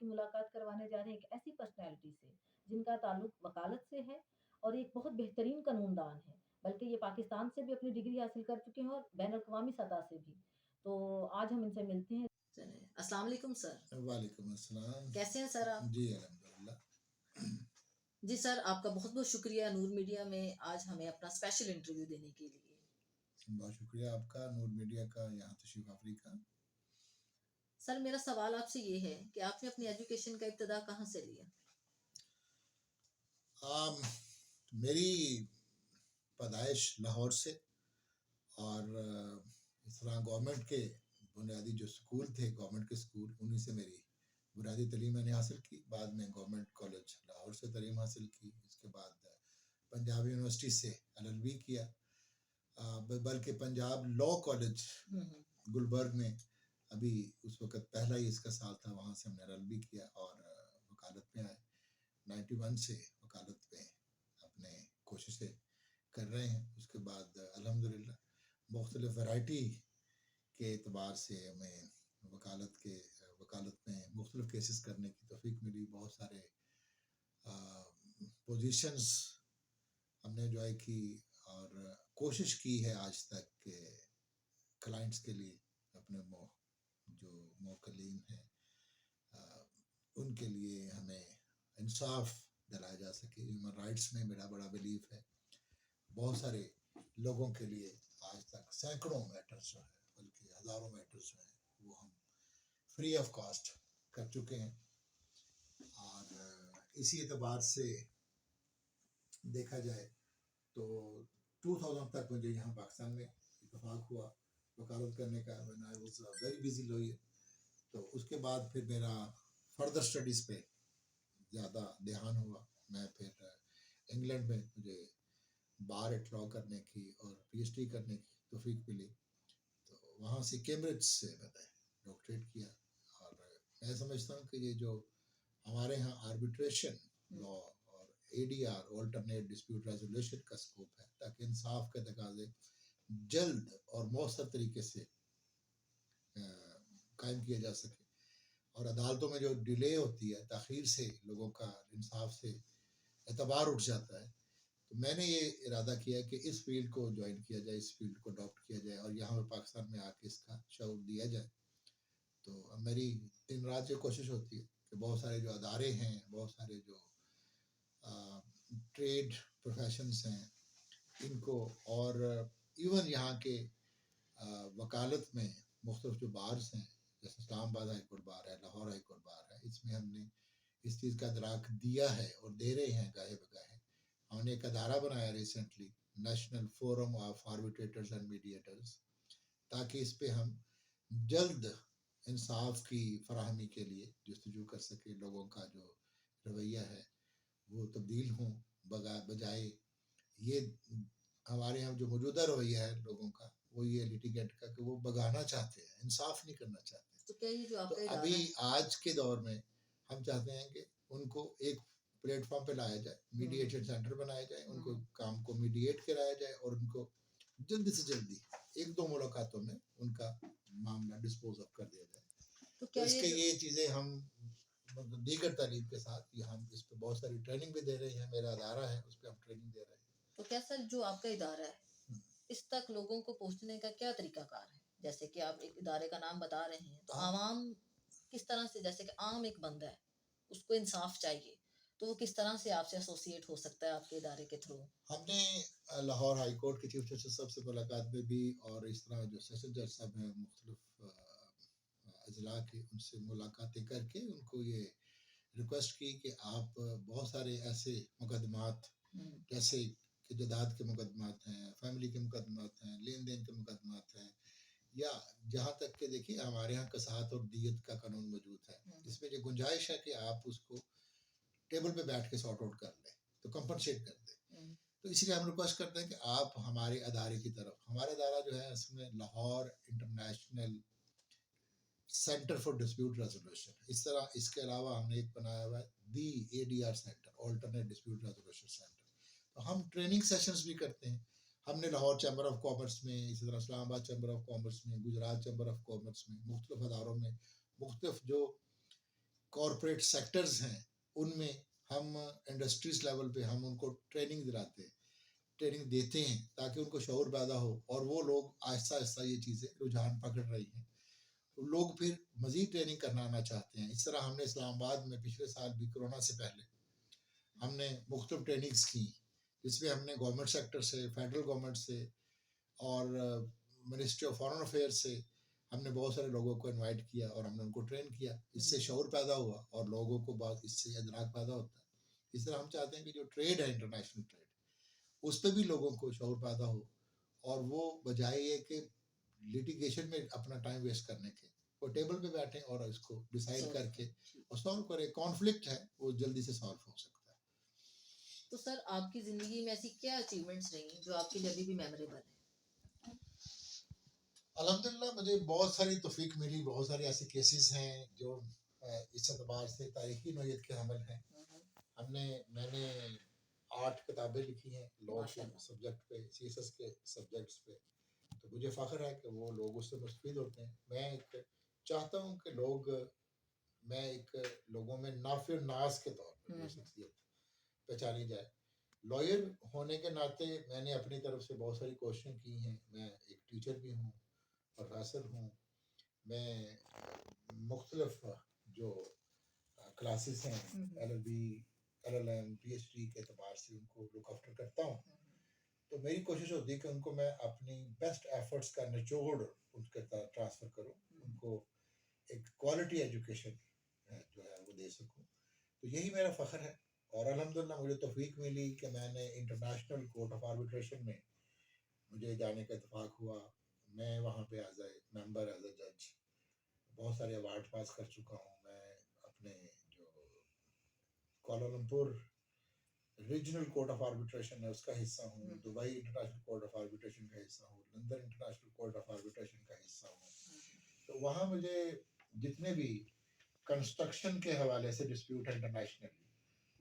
आपकी मुलाकात करवाने जा रहे हैं एक ऐसी पर्सनैलिटी से, जिनका ताल्लुक वकालत से है और एक बहुत बेहतरीन कानूनदान है। बल्कि ये पाकिस्तान से भी अपनी डिग्री हासिल कर चुके हैं और बैनुल-अक़वामी सतह से भी। तो आज हम इनसे मिलते हैं। चलिए, अस्सलाम वालेकुम सर। वालेकुम अस्सलाम। कैसे हैं सर आप? जी, अल्हम्दुलिल्लाह। जी सर, आपका बहुत-बहुत शुक्रिया नूर मीडिया में आज हमें अपना स्पेशल इंटरव्यू देने के लिए। बहुत शुक्रिया आपका, नूर मीडिया का यहाँ तशरीफ़ आफ़री का। सर, मेरा सवाल आपसे ये है कि आपने अपनी एजुकेशन का इब्तिदा कहाँ से लिया? आम, मेरी पैदाइश लाहौर से और इस तरह गवर्नमेंट के बुनियादी जो स्कूल थे, गवर्नमेंट के स्कूल, उन्हीं से मेरी बुनियादी तालीम मैंने हासिल की। बाद में गवर्नमेंट कॉलेज लाहौर से तालीम हासिल की। इसके बाद पंजाब यूनिवर्सिटी से एलएलबी किया। बल्कि पंजाब लॉ कॉलेज गुलबर्ग में अभी उस वक़्त पहला ही इसका साल था, वहाँ से हमने एलएलबी किया और वकालत में आए। 91 से वकालत में अपने कोशिशें कर रहे हैं। उसके बाद अल्हम्दुलिल्लाह मुख्तलिफ़ वैरायटी के एतबार से हमें वकालत में मुख्तलिफ़ केसेस करने की तौफ़ीक मिली। बहुत सारे पोजीशंस हमने एंजॉय की और कोशिश की है आज तक के क्लाइंट्स के लिए अपने जो मोकलीन हैं उनके लिए हमें इंसाफ दिलाया जा सके। ह्यूमन राइट्स में मेरा बड़ा बिलीफ है। बहुत सारे लोगों के लिए आज तक सैकड़ों मैटर्स जो है, बल्कि हज़ारों मैटर्स जो हैं, वो हम फ्री ऑफ कॉस्ट कर चुके हैं। और इसी एतबार से देखा जाए तो 2000 तक मुझे यहाँ पाकिस्तान में इत्तेफाक हुआ वकालत करने का। When I was a very busy lawyer. तो उसके बाद फिर मेरा फर्दर स्टडीज़ पे ज़्यादा ध्यान हुआ। मैं फिर इंग्लैंड में मुझे बार एट लॉ करने की और पीएचडी करने की तौफीक मिली। तो वहाँ से कैम्ब्रिज से मैंने डॉक्टरेट किया। और मैं समझता हूँ कि ये जो हमारे यहाँ आर्बिट्रेशन लॉ और एडीआर ऑल्टरनेट डिस्प्यूट रेजोल्यूशन का स्कोप है, ताकि इंसाफ के तकाजे जल्द और मौसर तरीके से कायम किया जा सके। और अदालतों में जो डिले होती है, ताख़ीर से लोगों का इंसाफ से एतबार उठ जाता है। तो मैंने ये इरादा किया कि इस फील्ड को ज्वाइन किया जाए, इस फील्ड को अडॉप्ट किया जाए और यहाँ पे पाकिस्तान में आके इसका शऊर दिया जाए। तो अब मेरी दिन रात ये कोशिश होती है कि बहुत सारे जो अदारे हैं, बहुत सारे जो ट्रेड प्रोफेशंस हैं, इनको और इवन यहाँ के वकालत में मुख्तलिफ जो बार्स हैं, जैसे इस्लामाबाद हाई कोर्ट बार है, लाहौर हाई कोर्ट बार है, इसमें हमने इस चीज़ का अदराक दिया है और दे रहे हैं गाहे बगाहे। हमने एक अदारा बनाया recently, national forum of arbitrators and mediators, ताकि इस पे हम जल्द इंसाफ की फराहमी के लिए जस्तजू कर सके। लोगों का जो रवैया है वो तब्दील हों, बजाय ये हमारे यहाँ जो मौजूदा रवैया है लोगों का, वो ये लिटिगेंट का कि वो भगाना चाहते हैं, इंसाफ नहीं करना चाहते। तो क्या ये जो तो आपका अभी आज के दौर में हम चाहते हैं कि उनको एक प्लेटफॉर्म पे लाया जाए, मीडिएशन सेंटर बनाया जाए, उनको काम को मीडिएट कराया जाए और उनको जल्दी से जल्दी 1-2 मुलाकातों में उनका मामला डिस्पोज ऑफ कर दिया जाए। तो क्या इसके ये चीज़ें हम मतलब दीगर तालीम के साथ ये हम इस पे बहुत सारी ट्रेनिंग भी दे रहे हैं। मेरा अदारा है, उस पे हम ट्रेनिंग दे रहे हैं। तो क्या सर जो आपका इदारा है, इस तक लोगों को पहुंचने का क्या तरीकाकार है? जैसे कि आप एक इदारे का नाम बता रहे हैं, तो आवाम किस तरह से, जैसे कि आम एक बंदा है, उसको इंसाफ चाहिए, तो वो किस तरह से आपसे एसोसिएट हो सकता है आपके इदारे के थ्रू? हमने लाहौर हाई कोर्ट के चीफ जस्टिस साहब से मुलाकात में भी और इस तरह जो सेशन जज साहब हैं मुख्तलिफ अजला के, उनसे मुलाकातें करके उनको ये रिक्वेस्ट की कि आप बहुत सारे ऐसे मुकदमात जैसे कि जदाद के मुकदमात हैं, फैमिली के मुकदमात हैं, लेन देन के मुकदमात हैं, या जहाँ तक कि देखिए हमारे यहाँ कसात और दियत का कानून मौजूद है, इसमें जो गुंजाइश है कि आप उसको टेबल पे बैठ के सॉर्ट आउट कर लें, तो कंपनसेट कर दें। तो इसलिए हम रिक्वेस्ट करते हैं कि आप हमारे अदारे की तरफ, हमारा अदारा जो है इसमें Lahore international centre for dispute resolution, इस तरह इसके अलावा हमने एक बनाया हुआ है the ADR centre, alternate dispute resolution centre. तो हम ट्रेनिंग सेशंस भी करते हैं। हमने लाहौर चैम्बर ऑफ कॉमर्स में, इसी तरह इस्लामाबाद चैम्बर ऑफ कॉमर्स में, गुजरात चैम्बर ऑफ कॉमर्स में, मुख्तलिफ अदारों में मुख्तलिफ जो कॉरपोरेट सेक्टर्स हैं उनमें हम इंडस्ट्रीज लेवल पे हम उनको ट्रेनिंग दिलाते हैं, ट्रेनिंग देते हैं ताकि उनको शऊर पैदा हो और वो लोग आहिस्ता आहिस्ता ये चीज़ें रुझान पकड़ रही हैं, तो लोग फिर मज़ीद ट्रेनिंग करना चाहते हैं। इस तरह हमने इस्लामाबाद में पिछले साल भी कोरोना से पहले हमने मुख्तलिफ ट्रेनिंग्स की, जिसमें हमने गवर्नमेंट सेक्टर से, फेडरल गवर्नमेंट से और मिनिस्ट्री ऑफ फॉरेन अफेयर्स से हमने बहुत सारे लोगों को इनवाइट किया और हमने उनको ट्रेन किया। इससे शऊर पैदा हुआ और लोगों को बाद इससे इदराक पैदा होता है। इस तरह हम चाहते हैं कि जो ट्रेड है, इंटरनेशनल ट्रेड, उस पर भी लोगों को शऊर पैदा हो और वो बजाय ये कि लिटिगेशन में अपना टाइम वेस्ट करने के वो टेबल पे बैठे और इसको डिसाइड करके और सॉल्व करें। कॉन्फ्लिक्ट है वो जल्दी से सॉल्व हो सकता है। तो सर आपकी जिंदगी में ऐसी क्या अचीवमेंट्स रही जो आपके लिए अभी भी मेमोरेबल है? अल्हम्दुलिल्लाह मुझे बहुत सारी तौफीक मिली, बहुत सारे ऐसे केसेस हैं जो इस एतबार से तारीखी नोयत के हमल हैं। मैंने 8 किताबें लिखी हैं लॉ के सब्जेक्ट पे, सीएसएस के सब्जेक्ट्स पे, तो मुझे फ़ख्र है कि वो लोग उससे मुस्तफ़ीद होते हैं। मैं चाहता हूँ कि लोगों में नाफ़िर नाज के तौर पर ये शख्सियत पहचानी जाए। लॉयर होने के नाते मैंने अपनी तरफ से बहुत सारी कोशिशें की हैं। मैं एक टीचर भी हूँ, प्रोफेसर हूँ। मैं मुख्तलिफ जो क्लासेस हैं LLB, LLM, PhD के एतबार से उनको लुक आफ्टर करता हूँ। तो मेरी कोशिश होती है कि उनको मैं अपनी बेस्ट एफर्ट्स का निचोड़ उनके साथ ट्रांसफ़र करूँ, उनको एक क्वालिटी एजुकेशन जो है वो दे सकूँ। तो यही मेरा फ़ख्र है और अल्हम्दुलिल्लाह मुझे तौफीक मिली कि मैंने इंटरनेशनल कोर्ट ऑफ आर्बिट्रेशन में मुझे जाने का इत्तेफाक हुआ। मैं वहाँ पे as a member, as a जज बहुत सारे अवार्ड पास कर चुका हूँ। मैं अपने जो Kuala Lumpur regional court of arbitration है उसका हिस्सा हूँ, Dubai international court of arbitration का हिस्सा हूँ, London international court of arbitration का हिस्सा हूँ। तो वहाँ मुझे जितने भी कंस्ट्रक्शन के हवाले से डिस्प्यूट है इंटरनेशनली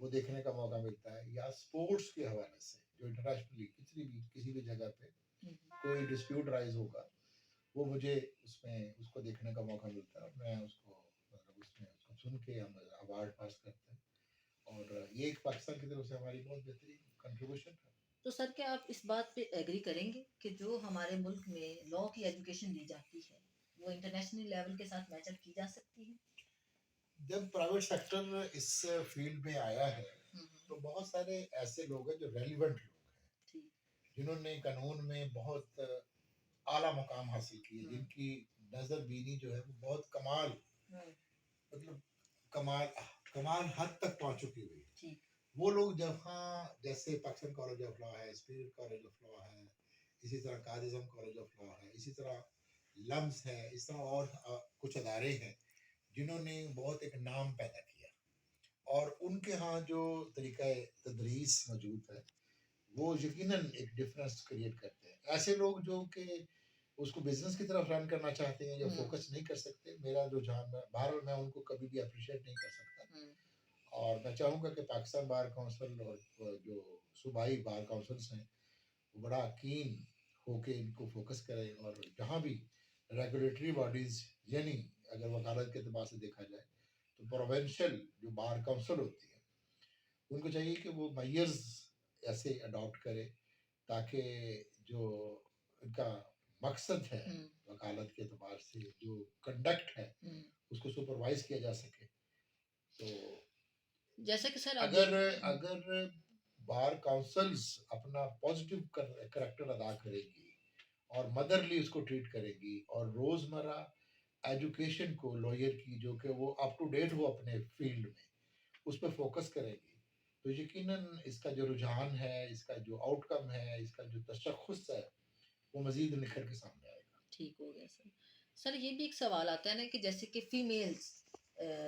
वो देखने का मौका मिलता है, या स्पोर्ट्स के हवाले से जो इंटरनेशनली किसी भी जगह पे कोई डिस्प्यूट राइज होगा वो मुझे उसमें उसको देखने का मौका मिलता है और मैं उसको उसको सुन के हम अवार्ड पास करते हैं और ये एक पाकिस्तान की तरफ से हमारी बहुत बेहतरीन कंट्रीब्यूशन है। तो सर क्या आप इस बात पे एग्री करेंगे कि जो हमारे मुल्क में लॉ की एजुकेशन दी जाती है वो इंटरनेशनल लेवल के साथ मैच अप की जा सकती है? जब प्राइवेट सेक्टर इस फील्ड में आया है तो बहुत सारे ऐसे लोग हैं जो रेलिवेंट लोग हैं, जिन्होंने कानून में बहुत आला मुकाम हासिल किए, जिनकी नजर बीनी जो है वो बहुत कमाल, मतलब कमाल कमाल हद तक पहुंच चुकी हुई है। वो लोग जहाँ जैसे पाकिस्तान कॉलेज ऑफ लॉ है, स्पिरिट कॉलेज ऑफ लॉ है, इसी तरह कादिज़म कॉलेज ऑफ लॉ है, इसी तरह लम्स है, इस तरह और कुछ अदारे हैं जिन्होंने बहुत एक नाम पैदा किया और उनके यहाँ जो तरीका तदरीस मौजूद है वो यकीनन एक डिफरेंस क्रिएट करते हैं। ऐसे लोग जो कि उसको बिजनेस की तरफ रन करना चाहते हैं या फोकस नहीं कर सकते, मेरा रुझान बहरहाल मैं उनको कभी भी अप्रिशिएट नहीं कर सकता और मैं चाहूँगा कि पाकिस्तान बार काउंसिल और जो सूबाई बार काउंसिल्स हैं वो बड़ा कीन होके इनको फोकस करें और जहाँ भी रेगुलेटरी बॉडीज, यानी अगर वकालत के अतबार से देखा जाए तो प्रोविंशियल जो बार काउंसिल होती है उनको चाहिए कि वो मेयर्स ऐसे अडॉप्ट करे ताकि जो इनका मकसद है वकालत के अतबार से जो कंडक्ट है उसको सुपरवाइज किया जा सके। तो जैसे कि सर अगर बार काउंसिल्स अपना पॉजिटिव करेक्टर अदा करेगी और मदरली उसको ट्रीट करेगी और रोजमर्रा एजुकेशन को लॉयर की जो कि वो अप टू डेट हो अपने फील्ड में उस पर फोकस करेगी तो यकीनन इसका जो रुझान है, इसका जो आउटकम है, इसका जो तशख़्ख़ुस है वो मजीद निखर के सामने आएगा। ठीक हो गया सर। सर ये भी एक सवाल आता है ना कि जैसे कि फीमेल्स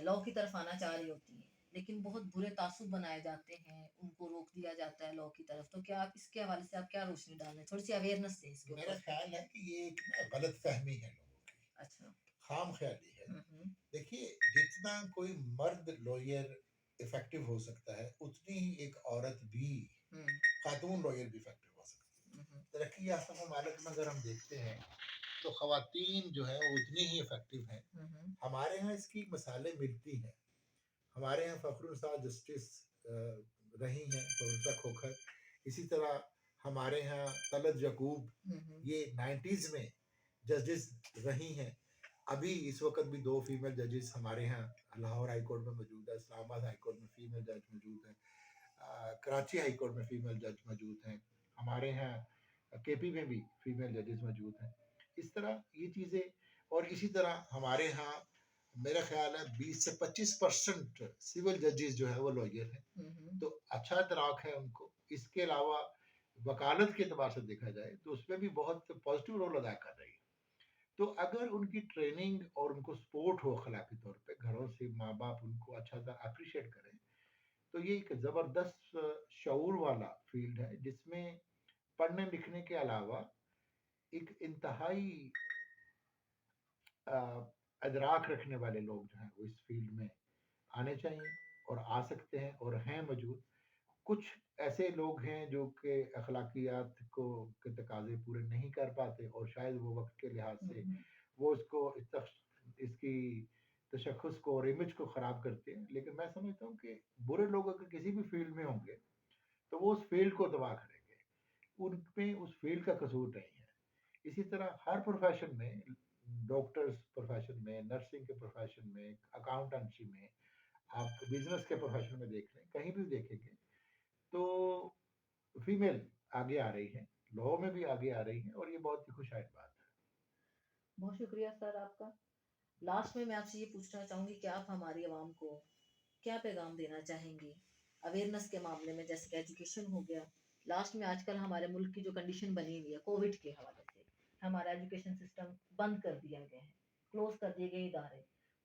लॉ की तरफ आना चाह रही होती हैं लेकिन बहुत बुरे तासुब बनाए जाते हैं, उनको रोक दिया जाता है लॉ की तरफ, तो क्या आप इसके हवाले से आप क्या रोशनी डाल रहे हैं, थोड़ी सी अवेयरनेस दें इसके ऊपर? मेरा ख्याल है कि ये एक गलत फहमी है लोगों की, अच्छा, खाम ख्याली है। देखिए जितना कोई मर्द लॉयर इफेक्टिव हो सकता है उतनी ही एक औरत भी खातून लॉयर भी इफेक्टिव हो सकती है। तरक्की याफ्ता ममालिक में अगर हम देखते हैं तो खवातीन जो है वो उतनी ही इफेक्टिव हैं। हमारे यहाँ इसकी मिसालें मिलती हैं हमारे यहाँ फ़खरुन्निसा जस्टिस रही हैं फ़खरुन्निसा खोखर। इसी तरह हमारे यहाँ तलत यकूब, ये 90s में जजेस रही हैं। अभी इस वक़्त भी 2 फीमेल जजेस हमारे यहाँ लाहौर हाई कोर्ट में मौजूद है, इस्लामाबाद हाई कोर्ट में फीमेल जज मौजूद हैं, कराची हाई कोर्ट में फीमेल जज मौजूद हैं, हमारे यहाँ केपी में भी फीमेल जजेस मौजूद हैं। इस तरह ये चीज़ें, और इसी तरह हमारे यहाँ मेरा ख्याल है 20 से 25% सिविल जजेस जो है वो लॉयर हैं, तो अच्छा इतराक है उनको। इसके अलावा वकालत के एतबार से देखा जाए तो उसमें भी बहुत पॉजिटिव रोल अदा कर रही है। तो अगर उनकी ट्रेनिंग और उनको सपोर्ट हो अखलाकी तौर पे, घरों से माँ बाप उनको अच्छा सा अप्रिशिएट करें, तो ये एक ज़बरदस्त शऊर वाला फील्ड है जिसमें पढ़ने लिखने के अलावा एक इंतहाई अदराक रखने वाले लोग जो हैं वो इस फील्ड में आने चाहिए और आ सकते हैं और हैं मौजूद। कुछ ऐसे लोग हैं जो कि अखलाकियात को के तकाजे पूरे नहीं कर पाते और शायद वो वक्त के लिहाज से वो इसको इसकी तशख़्ख़ुस को और इमेज को ख़राब करते हैं। लेकिन मैं समझता हूँ कि बुरे लोग अगर किसी भी फील्ड में होंगे तो वो उस फील्ड को तबाह करेंगे, उनमें उस फील्ड का कसूर नहीं है। इसी तरह हर प्रोफेशन में, डॉक्टर्स प्रोफेशन में, नर्सिंग के प्रोफेशन में, अकाउंटेंसी में, आप बिजनेस के प्रोफेशन में देख लें, कहीं भी देखेंगे तो फीमेल आगे आ रही है, लॉ में भी आगे आ रही है और ये बहुत ही खुशहाल बात है। बहुत शुक्रिया सर आपका। लास्ट में मैं आपसे ये पूछना चाहूंगी कि आप हमारी आवाम को क्या पैगाम देना चाहेंगी अवेयरनेस के मामले में, जैसे कि एजुकेशन हो गया। लास्ट में आजकल हमारे मुल्क की जो कंडीशन बनी हुई है कोविड के हवाले से, हमारा एजुकेशन सिस्टम बंद कर दिया गया है, क्लोज कर दिए गए इदारे।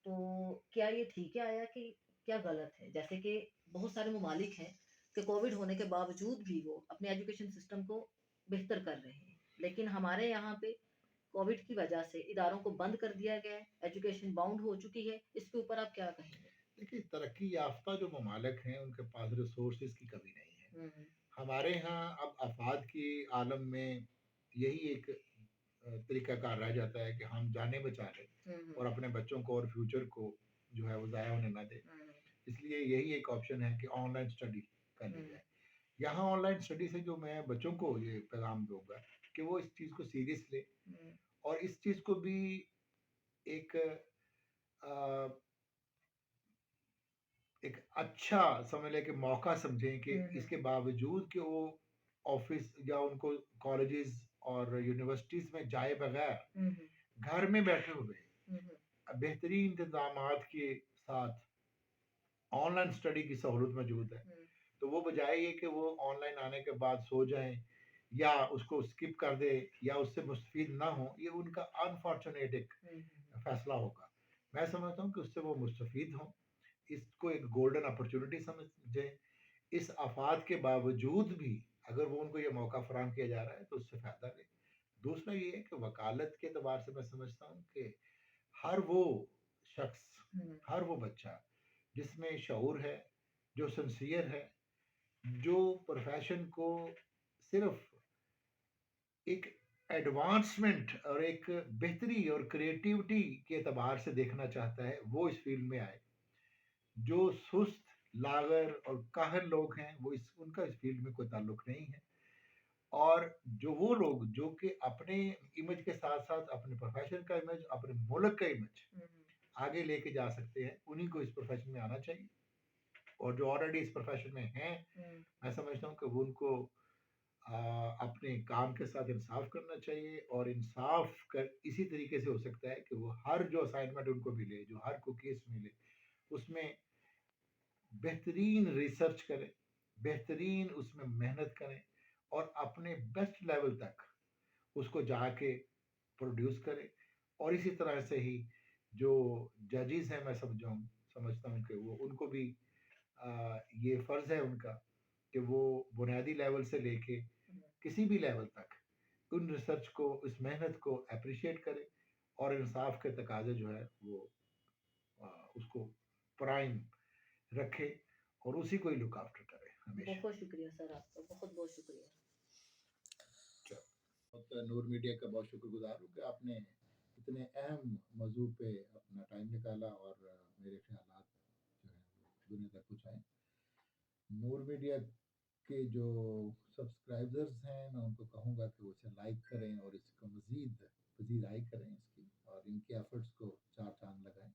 तो क्या ये ठीक है आया कि क्या गलत है? जैसे कि बहुत सारे ममालिक हैं कि कोविड होने के बावजूद भी वो अपने एजुकेशन सिस्टम को बेहतर कर रहे हैं, लेकिन हमारे यहाँ पे कोविड की वजह से इदारों को बंद कर दिया गया है, एजुकेशन बाउंड हो चुकी है। इसके ऊपर आप क्या कहेंगे? देखिए, तरक्की याफ्ता जो ममालिक हैं उनके पास रिसोर्सेज की कमी नहीं है। हमारे यहाँ अब आफात की आलम में यही एक तरीकाकार रह जाता है कि हम जाने बचा लें और अपने बच्चों को और फ्यूचर को जो है वो ज़ाया होने ना दें। इसलिए यही एक ऑप्शन है कि ऑनलाइन स्टडी कर ली जाए। यहाँ ऑनलाइन स्टडी से जो मैं बच्चों को ये पैगाम दूंगा कि वो इस चीज़ को सीरियस ले और इस चीज़ को भी एक एक अच्छा समझ लें कि मौका समझें कि इसके बावजूद कि वो ऑफिस या उनको कॉलेजेस और यूनिवर्सिटीज में जाए बगैर घर में बैठे हुए बेहतरीन इंतजामात के साथ ऑनलाइन स्टडी की सहूलत मौजूद है, तो वो बजाय ये कि वो ऑनलाइन आने के बाद सो जाएं या उसको स्किप कर दे या उससे मुस्तफीद ना हो, ये उनका अनफॉर्चुनेट एक फैसला होगा। मैं समझता हूँ कि उससे वो मुस्तफीद हों, इसको एक गोल्डन अपॉर्चुनिटी समझें। इस आफात के बावजूद भी अगर वो उनको ये मौका फराहम किया जा रहा है तो उससे फ़ायदा लें। दूसरा ये है कि वकालत के एतबार से मैं समझता हूँ कि हर वो शख्स, हर वो बच्चा जिसमें शऊर है, जो सिंसियर है, जो प्रोफ़ेशन को सिर्फ़ एक एडवांसमेंट और एक बेहतरी और क्रिएटिविटी के एतबार से देखना चाहता है, वो इस फ़ील्ड में आए। जो सुस्त, लागर और काहिल लोग हैं, वो इस उनका इस फ़ील्ड में कोई ताल्लुक नहीं है। और जो वो लोग जो कि अपने इमेज के साथ-साथ अपने प्रोफ़ेशन का इमेज, अपने मुल्क का इमेज आगे लेके जा सकते हैं, उन्हीं को इस प्रोफ़ेशन में आना चाहिए। और जो ऑलरेडी इस प्रोफ़ेशन में हैं, मैं समझता हूँ कि वो उनको अपने काम के साथ इंसाफ करना चाहिए और इंसाफ कर इसी तरीके से हो सकता है कि वो हर जो असाइनमेंट उनको मिले, जो हर को केस मिले, उसमें बेहतरीन रिसर्च करें, बेहतरीन उसमें मेहनत करें और अपने बेस्ट लेवल तक उसको जाके प्रोड्यूस करें। और इसी तरह से ही जो जजेस हैं, मैं समझता हूँ कि वो उनको भी ये फ़र्ज़ है उनका कि वो बुनियादी लेवल से लेके किसी भी लेवल तक उन रिसर्च को, उस मेहनत को एप्रिशिएट करें और इंसाफ के तकाज़े जो है वो उसको प्राइम रखे और उसी को ही लुक आफ्टर करे हमेशा। बहुत शुक्रिया सर आपका, बहुत बहुत शुक्रिया। बहुत नूर मीडिया का बहुत शुक्रगुजार हूँ कि आपने इतने अहम मौजू पे अपना टाइम निकाला और मेरे ख्यालात जो हैं दुनिया तक पहुँचाएँ। नूर मीडिया के जो सब्सक्राइबर्स हैं, मैं उनको कहूँगा कि वो इसे लाइक करें और इसको मज़ीद आय करें इसकी, और इनके एफ़र्ट्स को 4 चाँद लगाएँ।